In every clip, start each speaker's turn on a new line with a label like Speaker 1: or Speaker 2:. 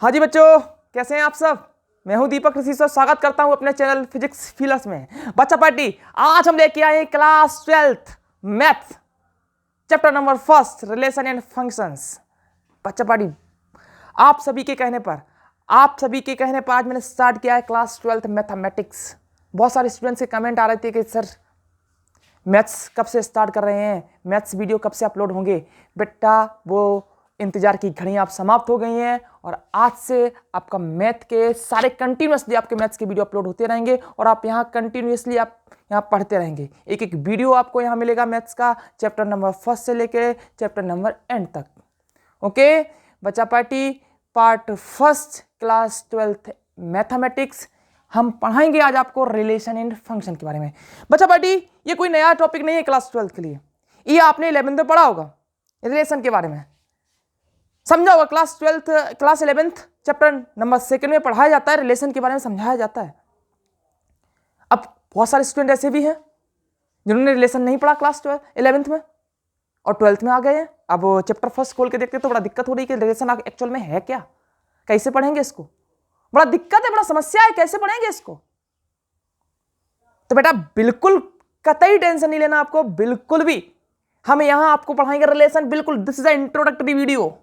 Speaker 1: हाँ जी बच्चों, कैसे हैं आप सब। मैं हूं दीपक ऋषि सर, स्वागत करता हूं अपने चैनल फिजिक्स फीलर्स में। बच्चा पार्टी, आज हम लेके आए class 12th math chapter number 1 relation and functions. बच्चा पार्टी, आप सभी के कहने पर आज मैंने स्टार्ट किया है क्लास 12th मैथमेटिक्स। बहुत सारे स्टूडेंट्स के कमेंट आ रहे थे कि सर मैथ्स कब से स्टार्ट कर रहे हैं, मैथ्स वीडियो कब से अपलोड होंगे। बेटा, वो इंतजार की घड़ियां आप समाप्त हो गई हैं और आज से आपका मैथ के सारे कंटिन्यूसली आपके मैथ्स के वीडियो अपलोड होते रहेंगे और आप यहाँ कंटिन्यूसली आप यहाँ पढ़ते रहेंगे। एक एक वीडियो आपको यहाँ मिलेगा मैथ्स का, चैप्टर नंबर 1 से लेके चैप्टर नंबर एंड तक। ओके बच्चा party, part 1 class 12th mathematics हम पढ़ाएंगे आज आपको रिलेशन एंड फंक्शन के बारे में। बच्चा पार्टी, ये कोई नया टॉपिक नहीं है क्लास 12th के लिए, ये आपने 11th में पढ़ा होगा रिलेशन के बारे में, समझा होगा। क्लास 11th चैप्टर नंबर 2 में पढ़ाया जाता है, रिलेशन के बारे में समझाया जाता है। अब बहुत सारे स्टूडेंट ऐसे भी हैं जिन्होंने रिलेशन नहीं पढ़ा क्लास 11th में और 12th में आ गए हैं। अब चैप्टर 1 खोल के देखते तो बड़ा दिक्कत हो रही है कि रिलेशन एक्चुअल में है क्या, कैसे पढ़ेंगे इसको। बड़ा दिक्कत है, बड़ा समस्या है, कैसे पढ़ेंगे इसको। तो बेटा बिल्कुल कतई टेंशन नहीं लेना आपको, बिल्कुल भी। हम यहां आपको पढ़ाएंगे रिलेशन, बिल्कुल। This is a introductory video.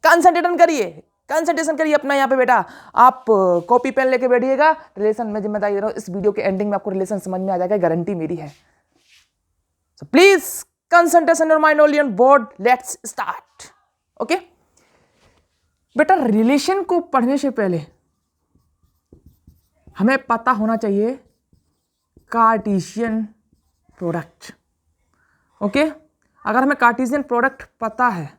Speaker 1: Concentration करिए अपना यहाँ पे बेटा। आप कॉपी पेन लेके बैठिएगा, रिलेशन में जिम्मेदारी दे रहा हूं। इस वीडियो के एंडिंग में आपको रिलेशन समझ में आ जाएगा, गारंटी मेरी है। So please concentration your mind only on board, let's start. Okay बेटा, रिलेशन को पढ़ने से पहले हमें पता होना चाहिए कार्टेशियन प्रोडक्ट। ओके अगर हमें कार्टेशियन प्रोडक्ट पता है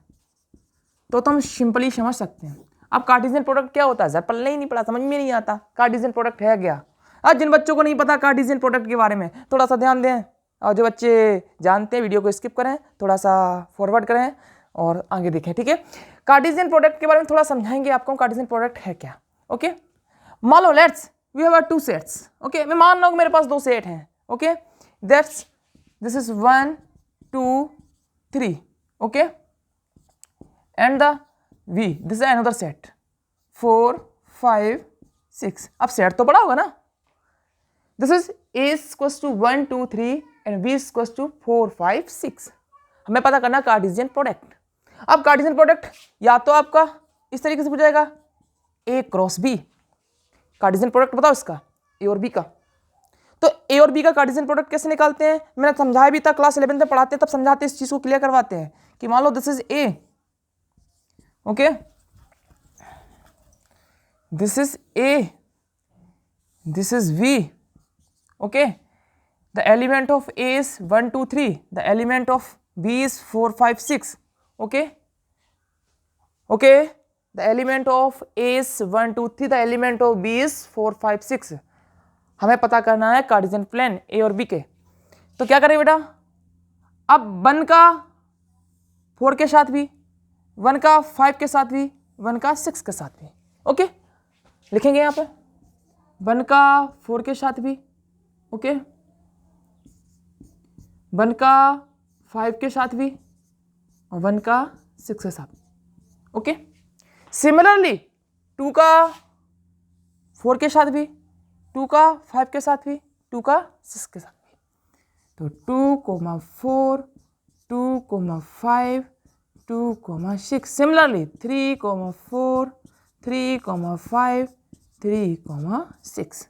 Speaker 1: तो हम सिंपली समझ सकते हैं। अब कार्टेशियन प्रोडक्ट क्या होता है सर, पहले ही नहीं पढ़ा, समझ में नहीं आता कार्टेशियन प्रोडक्ट है क्या। आज जिन बच्चों को नहीं पता कार्टेशियन प्रोडक्ट के बारे में, थोड़ा सा ध्यान दें, और जो बच्चे जानते हैं वीडियो को स्किप करें, थोड़ा सा फॉरवर्ड करें और आगे देखें। ठीक है, कार्टेशियन प्रोडक्ट के बारे में थोड़ा समझाएंगे आपको, कार्टेशियन प्रोडक्ट है क्या। ओके मान लो let's we have 2 sets. Okay मैं मान रहा हूं मेरे पास 2 सेट हैं। Okay that's this is 1 2 3। Okay and the V, this is another set 4 5 6। अब सेट तो बड़ा होगा ना। This is A equals to 1 2 3 and B equals to 4 5 6। हमें पता करना कार्टेशियन प्रोडक्ट। अब कार्टेशियन प्रोडक्ट या तो आपका इस तरीके से पूछा जाएगा A cross B। Cartesian product बताओ इसका, A और B का। तो A और B का कार्टेशियन प्रोडक्ट कैसे निकालते हैं, मैंने समझाया भी था क्लास 11 में पढ़ाते हैं, तब समझाते हैं, इस चीज को क्लियर करवाते हैं कि मान लो this is A, okay, this is A, this is V, okay, the element of A is 1 2 3, the element of B is 4 5 6, okay, the element of A is 1 2 3, the element of B is 4 5 6। हमें पता करना है Cartesian plane A और B के। तो क्या करें बेटा, अब 1 का 4 के साथ भी, 1 का 5 के साथ भी, 1 का 6 के साथ भी। ओके लिखेंगे यहाँ पे 1 का 4 के साथ भी, ओके 1 का 5 के साथ भी और 1 का 6 के साथ भी। ओके सिमिलरली 2 का 4 के साथ भी, 2 का 5 के साथ भी, 2 का 6 के साथ भी। तो 2 4 2 5 2 6, similarly 3 4 3 5 3 6।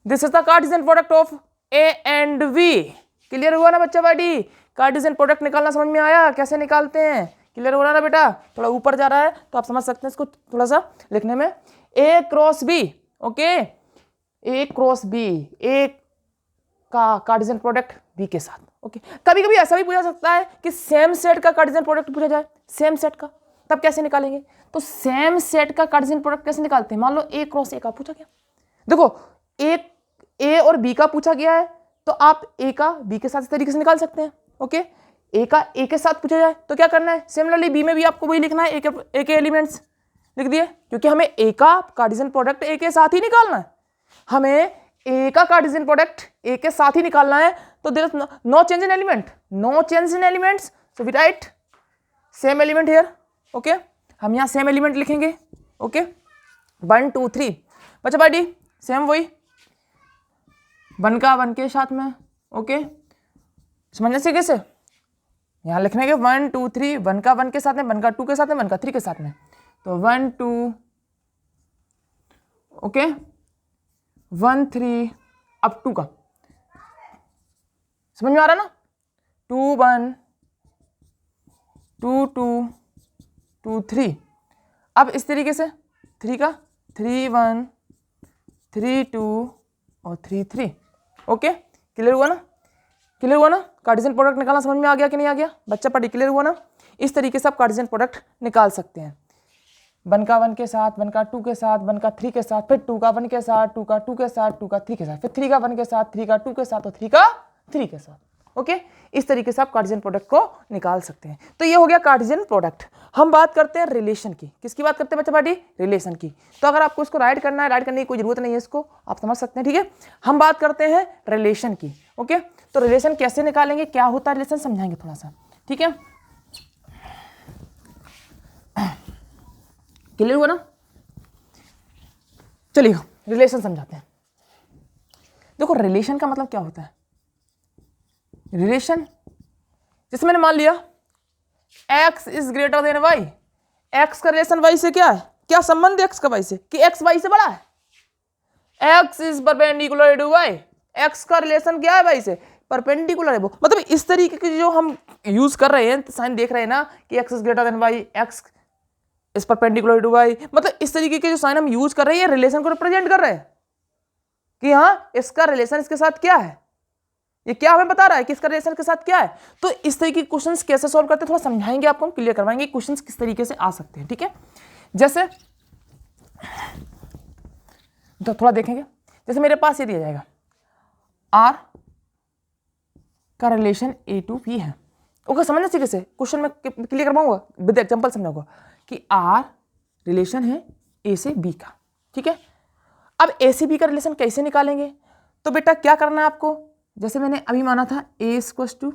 Speaker 1: This is the Cartesian product of A and V। Clear हुआ ना बच्चा पार्टी, कार्टेशियन प्रोडक्ट निकालना समझ में आया, कैसे निकालते हैं, क्लियर हो रहा ना बेटा। थोड़ा ऊपर जा रहा है तो आप समझ सकते हैं इसको थोड़ा सा लिखने में। A cross B, okay A cross B, A का कार्टेशियन प्रोडक्ट B के साथ। ओके कभी कभी ऐसा भी पूछा सकता है कि सेम सेट का कार्टेशियन प्रोडक्ट पूछा जाए, सेम सेट का, तब कैसे निकालेंगे। तो सेम सेट का कार्टेशियन प्रोडक्ट कैसे निकालते हैं, मान लो A क्रॉस A का पूछा गया। देखो A और B का पूछा गया है तो आप A का B के साथ इस तरीके से निकाल सकते हैं। ओके A का A के साथ पूछा जाए तो क्या करना है, सिमिलरली B में भी आपको वही लिखना है, A के एलिमेंट्स लिख दिए, क्योंकि हमें A का कार्टेशियन प्रोडक्ट A के साथ ही निकालना है। हमें A का कार्टेशियन प्रोडक्ट A के साथ ही निकालना है। तो there is no change in element, no change in elements, so we write same element here. Okay हम यहाँ सेम एलिमेंट लिखेंगे, ओके 1 2 3 बच्चा पार्टी सेम वही 1 का 1 के साथ में, ओके समझने से कैसे यहाँ लिखने के 1 2 3 1 का 1 के साथ में, 1 का 2 के साथ में, 1 का 3 के साथ में, तो 1 2 ओके 1 3 अब 2 का समझ में आ रहा ना 2 1 2 2 2 3 अब इस तरीके से 3 का 3 1 3 2 और 3 3 ओके क्लियर हुआ ना, क्लियर हुआ ना। कार्टेशियन प्रोडक्ट निकालना समझ में आ गया कि नहीं आ गया बच्चा पार्टी, क्लियर हुआ ना। इस तरीके से आप कार्टेशियन प्रोडक्ट निकाल सकते हैं 1 का 1 के साथ, 1 का 2 के साथ, 1 का 3 के साथ, फिर 2 का 1 के साथ, 2 का 2 के साथ, 2 का 3 के साथ, फिर 3 का 1 के साथ, 3 का 2 के साथ और 3 का 3 के साथ, ओके इस तरीके से आप कार्टेशियन प्रोडक्ट को निकाल सकते हैं। तो ये हो गया कार्टेशियन प्रोडक्ट। हम बात करते हैं रिलेशन की, किसकी बात करते हैं बच्चा पार्टी, रिलेशन की। तो अगर आपको इसको राइट करना है, राइट करने की कोई जरूरत नहीं है, इसको आप समझ सकते हैं, ठीक है। हम बात करते हैं रिलेशन की, ओके तो रिलेशन कैसे निकालेंगे, क्या होता है रिलेशन समझाएंगे थोड़ा सा, ठीक है क्लियर हुआ ना। चलिए रिलेशन समझाते हैं। देखो रिलेशन का मतलब क्या होता है, रिलेशन जैसे मैंने मान लिया x is greater than y, x का रिलेशन y से क्या है, क्या संबंध है x का y से कि x y से बड़ा है, x is perpendicular to y, x का रिलेशन क्या है y से, परपेंडिकुलर है वो। मतलब इस तरीके की जो हम यूज कर रहे हैं साइन देख रहे हैं ना कि x is greater than y, x is perpendicular to y, मतलब इस तरीके के जो साइन हम यूज कर रहे हैं रिलेशन को रिप्रेजेंट कर रहे हैं कि हाँ इसका रिलेशन इसके साथ क्या है, ये क्या हमें बता रहा है कि इसका रिलेशन के साथ क्या है। तो इस तरीके के क्वेश्चंस कैसे सॉल्व करते हैं थोड़ा समझाएंगे आपको, हम क्लियर करवाएंगे क्वेश्चंस किस तरीके से आ सकते हैं, ठीक है। जैसे तो थोड़ा देखेंगे, जैसे मेरे पास ये दिया जाएगा R का रिलेशन A to B है, ओके समझने से कैसे क्वेश्चन में क्लियर करवाऊंगा विद एग्जांपल समझाऊंगा कि R रिलेशन है A से B का, ठीक है। अब A से B का रिलेशन कैसे निकालेंगे, तो बेटा क्या करना है आपको, जैसे मैंने अभी माना था A इक्वल्स टू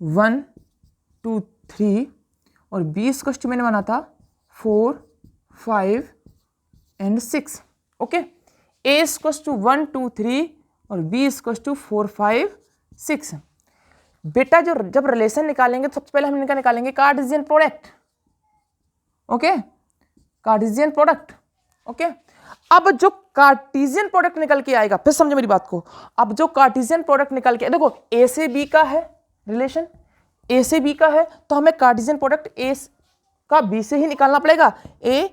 Speaker 1: 1 2 3 और B इक्वल्स टू मैंने माना था 4 5 and 6, okay A equals to 1 2 3 और B इक्वल्स टू 4 5 6। बेटा जो जब रिलेशन निकालेंगे तो सबसे पहले हम इनका निकालेंगे Cartesian product, okay Cartesian product, okay. अब जो कार्टेशियन प्रोडक्ट निकल के आएगा, फिर समझो मेरी बात को, अब जो कार्टेशियन प्रोडक्ट निकल के देखो A से B का है रिलेशन, A से B का है तो हमें कार्टेशियन प्रोडक्ट A का B से ही निकालना पड़ेगा, A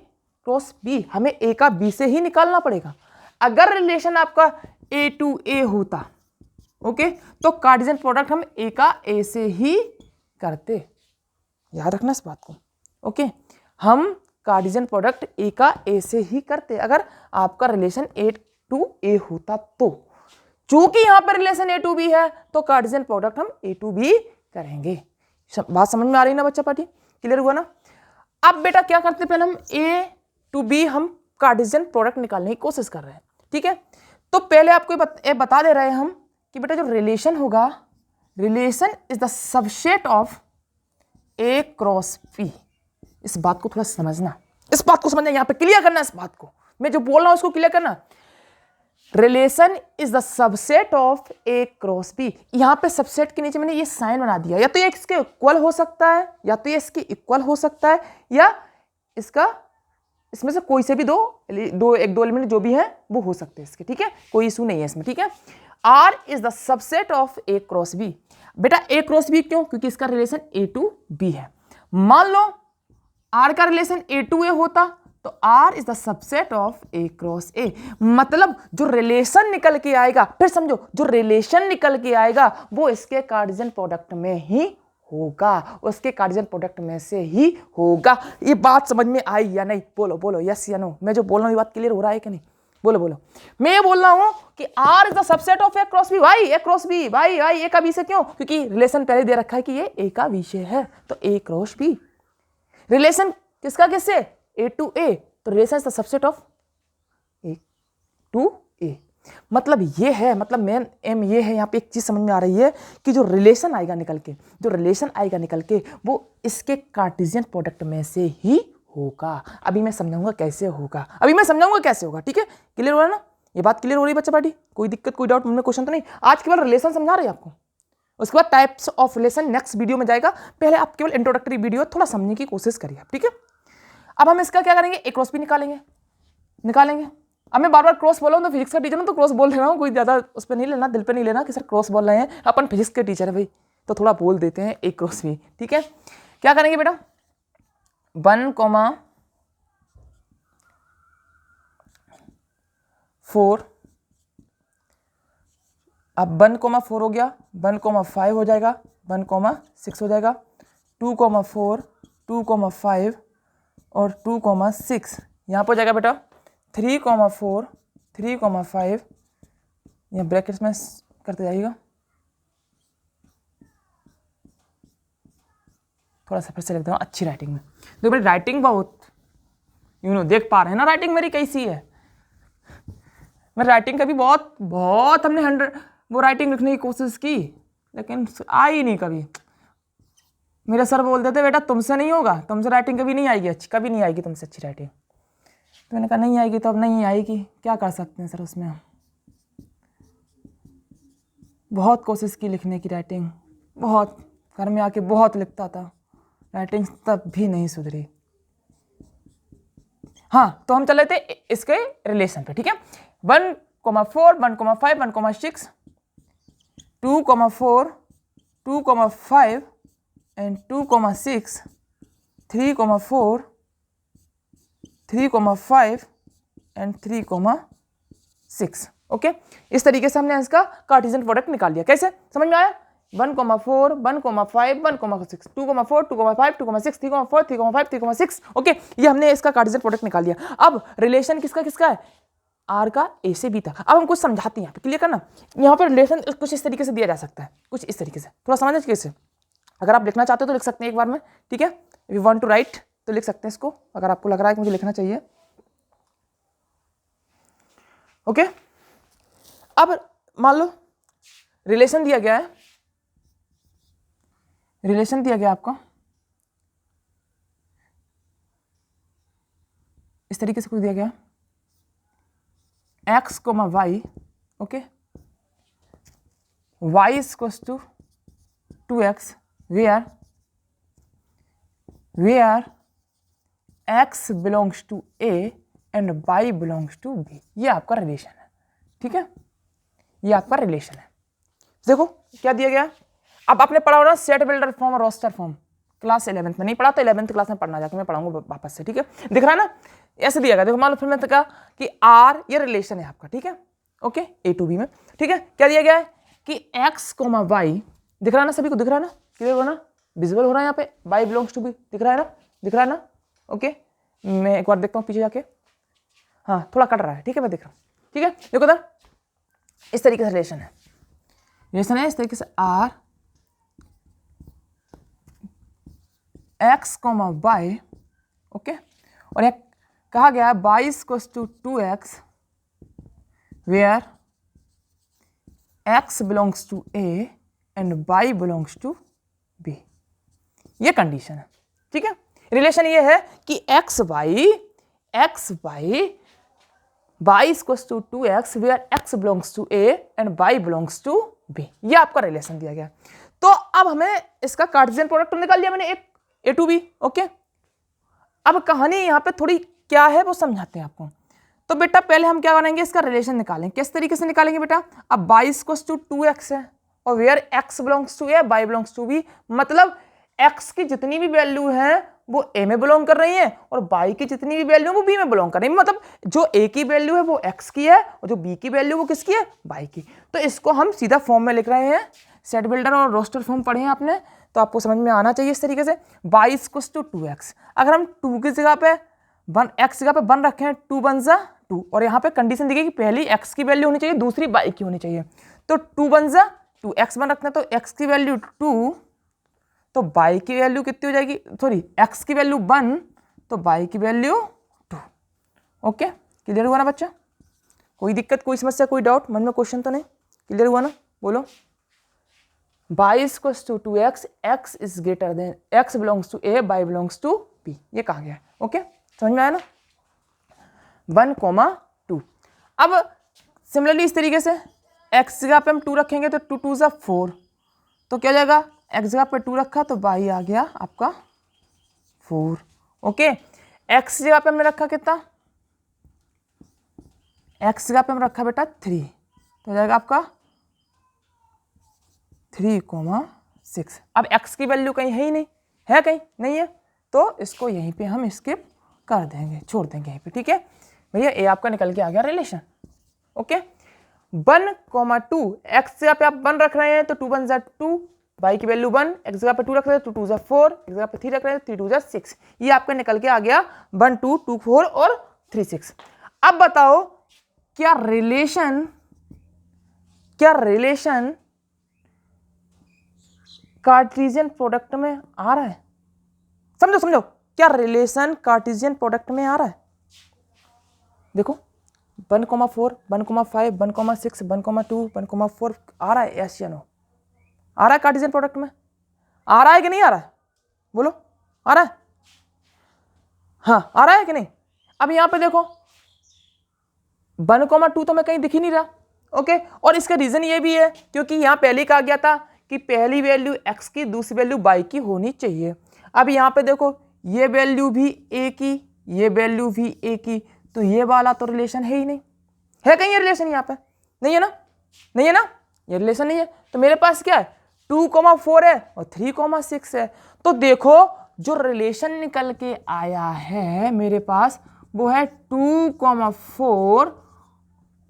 Speaker 1: क्रॉस B हमें A का B से ही निकालना पड़ेगा। अगर रिलेशन आपका A to A होता, ओके तो कार्टेशियन प्रोडक्ट हम A का A से ही करते, याद रखना इस बात को, ओके हम कार्टेशियन प्रोडक्ट A का A से ही करते अगर आपका रिलेशन A to A होता तो। चूंकि यहां पर रिलेशन A to B है तो कार्टेशियन प्रोडक्ट हम A to B करेंगे। बात समझ में आ रही ना बच्चा पार्टी, क्लियर हुआ ना। अब बेटा क्या करते पहले हम A to B हम कार्टेशियन प्रोडक्ट निकालने की कोशिश कर रहे हैं, ठीक है। तो पहले आपको ये बता दे रहे हैं हम कि बेटा जो रिलेशन होगा, relation is the subset of A cross B। इस बात को थोड़ा समझना, इस बात को समझना, यहां पे क्लियर करना, इस बात को मैं जो बोल रहा हूं उसको क्लियर करना। Relation is the subset of A cross B। यहां पे सबसेट के नीचे मैंने ये साइन बना दिया, या तो ये इसके इक्वल हो सकता है, या तो ये इसके इक्वल हो सकता है, या इसका इसमें से कोई से भी दो एलिमेंट जो भी है वो हो सकते हैं इसके, ठीक है कोई इशू नहीं है इसमें, ठीक है। R is the subset of A cross B। बेटा A क्रॉस B क्यों, क्योंकि इसका रिलेशन A to B है। मान लो R का रिलेशन A to A होता तो R is the subset of A cross A। मतलब जो रिलेशन निकल के आएगा, फिर समझो जो रिलेशन निकल के आएगा वो इसके कार्टेशियन प्रोडक्ट में ही होगा, उसके कार्टेशियन प्रोडक्ट में से ही होगा। ये बात समझ में आई या नहीं, बोलो बोलो यस या नो। मैं जो बोल रहा हूँ ये बात क्लियर हो रहा है कि नहीं, बोलो बोलो। मैं ये बोल रहा हूँ कि R is the subset of A cross B। भाई A क्रॉस B, भाई A का B से क्यों, क्योंकि रिलेशन पहले दे रखा है कि ये A का विषय है, तो A क्रॉस B। रिलेशन किसका किससे, A to A, तो relation is the subset of A to A। मतलब ये है, मतलब मेन एम ये है, यहाँ पे एक चीज समझ में आ रही है कि जो रिलेशन आएगा निकल के, जो रिलेशन आएगा निकल के वो इसके कार्टेशियन प्रोडक्ट में से ही होगा। अभी मैं समझाऊंगा कैसे होगा, ठीक है? क्लियर हो रहा है ना? ये बात क्लियर हो रही है बच्चा पार्टी? कोई दिक्कत, कोई डाउट, में क्वेश्चन तो नहीं? आज केवल रिलेशन समझा रहे हैं आपको, उसके बाद types of relation next video में जाएगा। पहले आप केवल इंट्रोडक्टरी वीडियो थोड़ा समझने की कोशिश करिए, ठीक है? अब हम इसका क्या करेंगे, एक क्रॉस भी निकालेंगे। अब मैं बार बार क्रॉस बोल रहा हूँ तो फिजिक्स का टीचर हूँ तो क्रॉस बोल रहा हूँ, कोई ज़्यादा उस पर नहीं लेना, दिल पे नहीं लेना कि सर क्रॉस बोल रहे हैं, अपन फिजिक्स के टीचर है भाई, तो थोड़ा बोल देते हैं एक क्रॉस भी, ठीक है? क्या करेंगे बेटा, 1,4, अब 1,4 हो गया, 1,5 हो जाएगा, 1,6 हो जाएगा, 2,4, 2,5 और 2,6 यहाँ पर हो जाएगा बेटा 3,4, 3,5, यहाँ ब्रैकेट्स में करते जाइएगा। थोड़ा सा फिर से लिख दूँ अच्छी राइटिंग में, देखो मेरी राइटिंग बहुत देख पा रहे हैं ना राइटिंग मेरी कैसी है? मैं राइटिंग का भी बहुत हमने 100 वो राइटिंग लिखने की कोशिश की, लेकिन आई नहीं कभी। मेरे सर बोलते थे बेटा तुमसे नहीं होगा, तुमसे राइटिंग कभी नहीं आएगी अच्छी, कभी नहीं आएगी तुमसे अच्छी राइटिंग। तो मैंने कहा नहीं आएगी तो अब नहीं आएगी, क्या कर सकते हैं सर उसमें। बहुत कोशिश की लिखने की राइटिंग, बहुत घर में आके बहुत लिखता था, राइटिंग तब भी नहीं सुधरी। हाँ, तो हम चल रहे थे इसके रिलेशन पे, ठीक है? 1,4, 1,5, 1,6, 2,4, 2,5 and 2,6, 3,4, 3,5 and 3,6, ओके? इस तरीके से हमने इसका कार्टेशियन प्रोडक्ट निकाल लिया। कैसे समझ में आया? 1,4, 1,5, 1,6, 2,4, 2,5, 2,6, 3,4, 3,5, 3,6, ओके? ये हमने इसका कार्टेशियन प्रोडक्ट निकाल लिया। अब रिलेशन किसका है? आर का ए से बी तक। अब हम कुछ समझाते हैं यहाँ पे, क्लियर करना। यहाँ पर रिलेशन कुछ इस तरीके से दिया जा सकता है, कुछ इस तरीके से, थोड़ा समझ कैसे। अगर आप लिखना चाहते हो तो लिख सकते हैं एक बार में, ठीक है? If you want to write तो लिख सकते हैं इसको, अगर आपको लग रहा है कि मुझे लिखना चाहिए, ओके? अब मान लो रिलेशन दिया गया है, रिलेशन दिया गया आपको इस तरीके से कुछ दिया गया, x, y, okay, y is equals to 2x, where x belongs to a and y belongs to b। ये आपका रिलेशन है, ठीक है? ये आपका रिलेशन है। देखो क्या दिया गया, अब आपने पढ़ा होगा सेट बिल्डर फॉर्म और रोस्टर फॉर्म, क्लास 11th में नहीं पढ़ा तो 11th क्लास में पढ़ना जाके मैं पढ़ाऊंगा वापस से, ठीक है? दिख रहा है ना? ऐसे दिया गया, देखो मान लो फिर मैंने कहा कि आर ये रिलेशन है आपका, ठीक है? ओके, ए टू बी में, ठीक है? क्या दिया गया है कि x, y, दिख रहा है ना सभी को? दिख रहा है ना? क्लियर हो ना? विजुअल हो रहा है यहाँ पे, y बिलोंग्स टू बी, दिख रहा है ना? दिख रहा है ना? ओके, मैं एक बार देखता हूँ पीछे जाके, हाँ थोड़ा कट रहा है, ठीक है? मैं देख रहा हूँ, ठीक है? देखो उधर इस तरीके से रिलेशन है, इस तरीके से आर x, y, ओके, और एक कहा गया y is equals to 2x where x belongs to a and y belongs to b। ये कंडीशन है, ठीक है? रिलेशन ये है कि x y is equals to 2x where x belongs to a and y belongs to b। ये आपका relation दिया गया। तो अब हमें इसका कार्टेशियन प्रोडक्ट निकाल लिया मैंने, एक a to b, ओके? अब कहानी यहाँ पे थोड़ी क्या है वो समझाते हैं आपको। तो बेटा पहले हम क्या करेंगे, इसका रिलेशन निकालेंगे। किस तरीके से निकालेंगे बेटा? अब y इक्वल्स टू 2x है और where x belongs to a, y belongs to b, मतलब x की जितनी भी वैल्यू है वो a में बिलोंग कर रही है और y की जितनी भी वैल्यू है वो b में बिलोंग कर रही है। मतलब जो a की वैल्यू है वो x की है और जो b की वैल्यू वो किसकी है? y की। तो इसको हम सीधा फॉर्म में लिख रहे हैं, सेट बिल्डर और रोस्टर फॉर्म पढ़े हैं आपने तो आपको समझ में आना चाहिए इस तरीके से। y इक्वल्स टू 2x, अगर हम 2 की जगह पे 1x जगह पे 1 रखे हैं, 2 1 जा 2, और यहाँ पे कंडीशन दी गई कि पहली x की वैल्यू होनी चाहिए, दूसरी y की होनी चाहिए। तो 2 1 जा 2, x 1 रखना तो x की वैल्यू 2, तो y की वैल्यू कितनी हो जाएगी, सॉरी x की वैल्यू 1 तो y की वैल्यू 2। ओके, क्लियर हुआ ना बच्चा? कोई दिक्कत, कोई समस्या, कोई डाउट मन में, क्वेश्चन तो नहीं? क्लियर हुआ ना? बोलो। y equals to 2x, x is greater than, x belongs to a, y belongs to b। P, ये कहा गया है। ओके, समझ में आया ना? 1,2। अब सिमिलरली इस तरीके से x जगह पे हम 2 रखेंगे तो 2 2 ज़ा 4, तो क्या हो जाएगा, x जगह पे 2 रखा तो y आ गया आपका 4। ओके, x जगह पे हमने रखा कितना, x जगह पे हम रखा बेटा 3, तो हो जाएगा आपका 3,6। अब x की वैल्यू कहीं है ही नहीं, है कहीं नहीं है, तो इसको यहीं पे हम स्किप कर देंगे, छोड़ देंगे यहीं पे। ठीक है भैया, ये आपका निकल के आ गया रिलेशन। ओके, 1,2, x जगह पे आप 1 रख रहे हैं तो 2 1 ज़ा 2, y की वैल्यू 1, x जगह पे 2 रख रहे हैं तो 2 2 ज़ा 4, x जगह पे 3 रख रहे हैं तो 3 2 ज़ा 6। ये आपका निकल के आ गया 1 2 2 4 और 3 6। अब बताओ क्या रिलेशन कार्टेशियन प्रोडक्ट में आ रहा है? समझो, क्या रिलेशन कार्टेशियन प्रोडक्ट में आ रहा है? देखो 1,4 1,5 1,6 1,2 1,4 आ रहा है, यस या नो? आ रहा है कार्टेशियन प्रोडक्ट में? आ रहा है कि नहीं आ रहा है? बोलो, आ रहा है? हाँ, आ रहा है कि नहीं? अब यहां पे देखो 1,2 तो मैं कहीं दिख ही नहीं रहा। ओके, और इसका रीजन ये भी है क्योंकि यहां पहले कहा गया था कि पहली वैल्यू x की, दूसरी वैल्यू y की होनी चाहिए। अब यहाँ पे देखो ये वैल्यू भी a की, ये वैल्यू भी a की, तो ये वाला तो रिलेशन है ही नहीं। है कहीं ये रिलेशन? यहाँ पे नहीं है ना? नहीं है ना? ये रिलेशन नहीं है। तो मेरे पास क्या है, 2,4 है और 3,6 है। तो देखो जो रिलेशन निकल के आया है मेरे पास वो है 2,4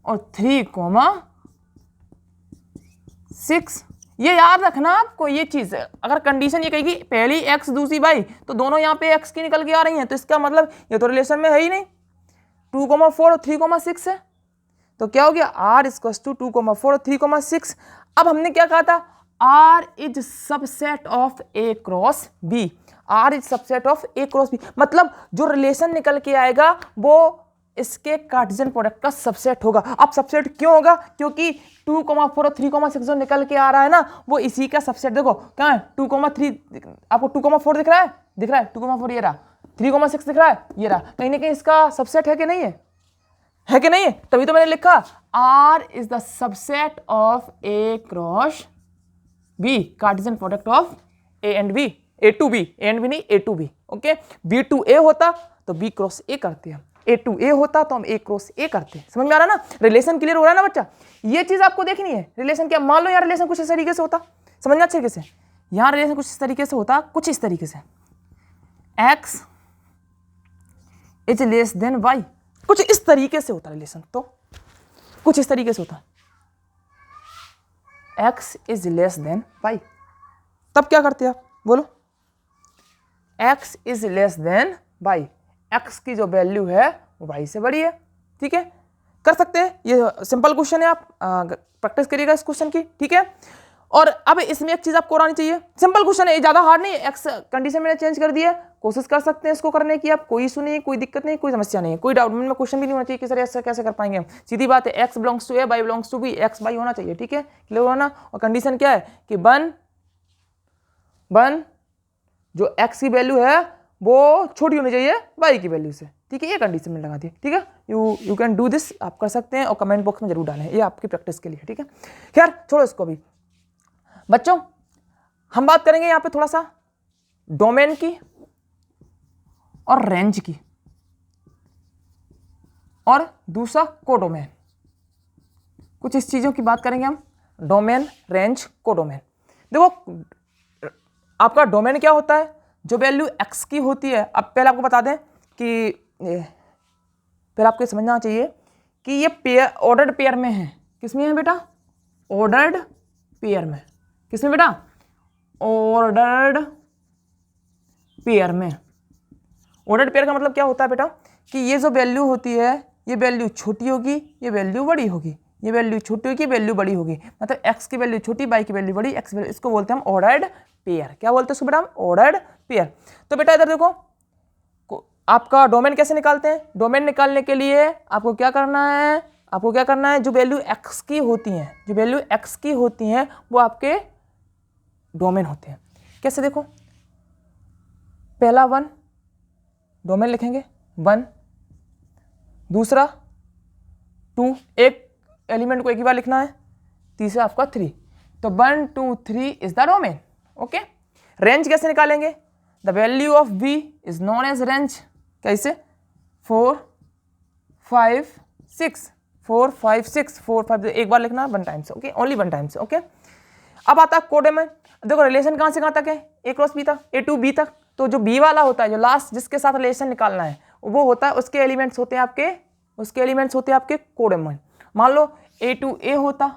Speaker 1: और 3,6। ये याद रखना आपको ये चीज। अगर कंडीशन ये कहेगी पहली x दूसरी y, तो दोनों यहाँ पे x की निकल के आ रही हैं, तो इसका मतलब ये तो रिलेशन में है ही नहीं। 2,4 और 3,6 है, तो क्या हो गया, r इक्वल्स टू 2,4 और 3,6। अब हमने क्या कहा था, r is subset of a cross b। r is subset of a cross b, मतलब जो रिलेशन निकल के आएगा वो इसके कार्टेशियन प्रोडक्ट का सबसेट होगा। अब सबसेट क्यों होगा, क्योंकि 2,4 और 3,6 जो निकल के आ रहा है ना वो इसी का सबसेट। देखो कहाँ है 2,3, आपको 2,4 दिख रहा है, 2,4 ये रहा, 3,6 दिख रहा है, ये रहा, कहीं ना कहीं इसका सबसेट है कि नहीं है? है कि नहीं है? तभी तो मैंने लिखा R is the subset of A cross B, Cartesian product of A and B, A to B, A and B नहीं A to B। Okay, B to A होता तो B क्रॉस A करते हैं, A टू A होता तो हम A cross A करते हैं। समझ में आ रहा ना? रिलेशन क्लियर हो रहा है ना बच्चा? ये चीज आपको देखनी है। रिलेशन क्या, मान लो यार रिलेशन कुछ इस तरीके से होता, समझना अच्छे तरीके से। यहाँ रिलेशन कुछ इस तरीके से होता, कुछ इस तरीके से, x is less than y, कुछ इस तरीके से होता रिलेशन। तो कुछ इस तरीके से होता, x is less than y, तब क्या करते आप बोलो? x is less than y, x की जो वैल्यू है वो y से बड़ी है। ठीक है, कर सकते हैं, ये सिंपल क्वेश्चन है, आप प्रैक्टिस करिएगा इस क्वेश्चन की। ठीक है, और अब इसमें एक चीज आपको आनी चाहिए, सिंपल क्वेश्चन है, ज्यादा हार्ड नहीं। एक्स कंडीशन मैंने चेंज कर दिया, कोशिश कर सकते हैं इसको करने की आप, कोई इशू नहीं, कोई दिक्कत नहीं, कोई समस्या नहीं है, कोई डाउट में क्वेश्चन भी नहीं होना चाहिए कि सर ऐसा कैसे कर पाएंगे हम। सीधी बात है, x belongs to a, y belongs to b, x y होना चाहिए। ठीक है, क्लियर होना। और कंडीशन क्या है कि वन जो एक्स की वैल्यू है वो छोटी होनी चाहिए वाई की वैल्यू से। ठीक है, ये कंडीशन में लगा दी। ठीक है, यू कैन डू दिस, आप कर सकते हैं और कमेंट बॉक्स में जरूर डालें, ये आपकी प्रैक्टिस के लिए। ठीक है, खैर छोड़ो इसको भी। बच्चों हम बात करेंगे यहां पे थोड़ा सा डोमेन की और रेंज की, और दूसरा कोडोमेन। कुछ इस चीजों की बात करेंगे हम, डोमेन, रेंज, कोडोमेन। देखो आपका डोमेन क्या होता है, जो वैल्यू x की होती है। अब पहले आपको बता दें कि पहले आपको समझना चाहिए कि ये पेयर, ऑर्डर्ड पेयर में है। किसमें है बेटा? ऑर्डर्ड पेयर में। किसमें बेटा? ऑर्डर्ड पेयर में। ऑर्डर्ड पेयर का मतलब क्या होता है बेटा कि ये जो वैल्यू होती है ये वैल्यू छोटी होगी, ये वैल्यू बड़ी होगी, ये वैल्यू छोटी होगी, वैल्यू बड़ी होगी, मतलब x की वैल्यू छोटी, y की वैल्यू बड़ी, x वैल्यू, इसको बोलते हैं हम ऑर्डर्ड पेयर। क्या बोलते हैं इसको बेटा? हम ऑर्डर्ड पेयर। तो बेटा इधर देखो आपका डोमेन कैसे निकालते हैं। डोमेन निकालने के लिए आपको क्या करना है, आपको क्या करना है, जो वैल्यू x की होती हैं, जो वैल्यू x की होती हैं वो आपके डोमेन होते हैं। कैसे देखो, पहला 1 डोमेन लिखेंगे 1, दूसरा 2, एक एलिमेंट को एक ही बार लिखना है, तीसरा आपका 3, तो 1 2 3 is the domain. Okay, range कैसे निकालेंगे? The value of v is known as range. कैसे? 4 5 6 4 5 6 4 5, एक बार लिखना 1 times. Okay, only 1 times. Okay, अब आता है कोडोमेन। देखो रिलेशन कहाँ से कहाँ तक है? ए क्रॉस बी तक, ए टू बी तक। तो जो बी वाला होता है, जो लास्ट जिसके साथ रिलेशन निकालना है, वो होता है, उसके एलिमेंट्स होते हैं आपके कोडोमेन। मान लो ए टू ए होता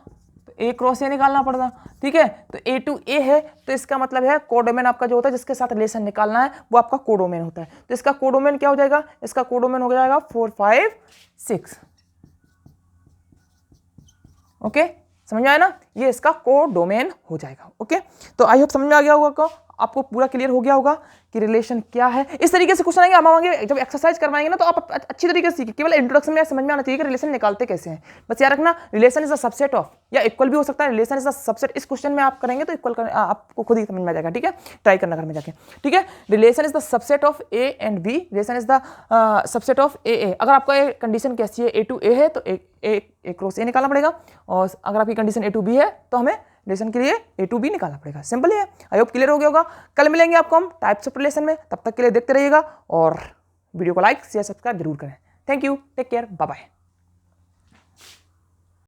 Speaker 1: तो ए क्रॉस ए निकालना पड़ता। ठीक है, तो ए टू ए है तो इसका मतलब है कोडोमेन आपका जो होता है, जिसके साथ रिलेशन निकालना है, वो आपका कोडोमेन होता है। तो इसका कोडोमेन क्या हो जाएगा? इसका कोडोमेन हो जाएगा 4 5 6। ओके, समझ में आया ना? ये इसका कोडोमेन हो जाएगा। ओके, तो आई होप समझ में आ गया होगा, आपको पूरा क्लियर हो गया होगा कि रिलेशन क्या है। इस तरीके से क्वेश्चन आएंगे, हम आएंगे जब एक्सरसाइज करवाएंगे ना, तो आप अच्छी तरीके से सीखिए। केवल इंट्रोडक्शन में समझ में आना चाहिए कि रिलेशन निकालते कैसे हैं। बस याद रखना, relation is a subset of, या इक्वल भी हो सकता है, रिलेशन इज अ सबसेट। इस क्वेश्चन में आप करेंगे तो इक्वल आपको खुद ही समझ में आ जाएगा। ठीक है, ट्राई करना घर में जाके। ठीक है, relation is the subset of A and B, relation is the subset of A. अगर आपका कंडीशन कैसी है, ए टू ए है तो ए क्रॉस ए निकालना पड़ेगा, और अगर आपकी कंडीशन ए टू बी है तो हमें रिलेशन के लिए ए टू बी निकालना पड़ेगा। सिंपल है। आई होप क्लियर हो गया होगा। कल मिलेंगे आपको हम टाइप्स ऑफ रिलेशन में, तब तक के लिए देखते रहिएगा और वीडियो को लाइक शेयर सब्सक्राइब जरूर करें। Thank you, take care, bye bye.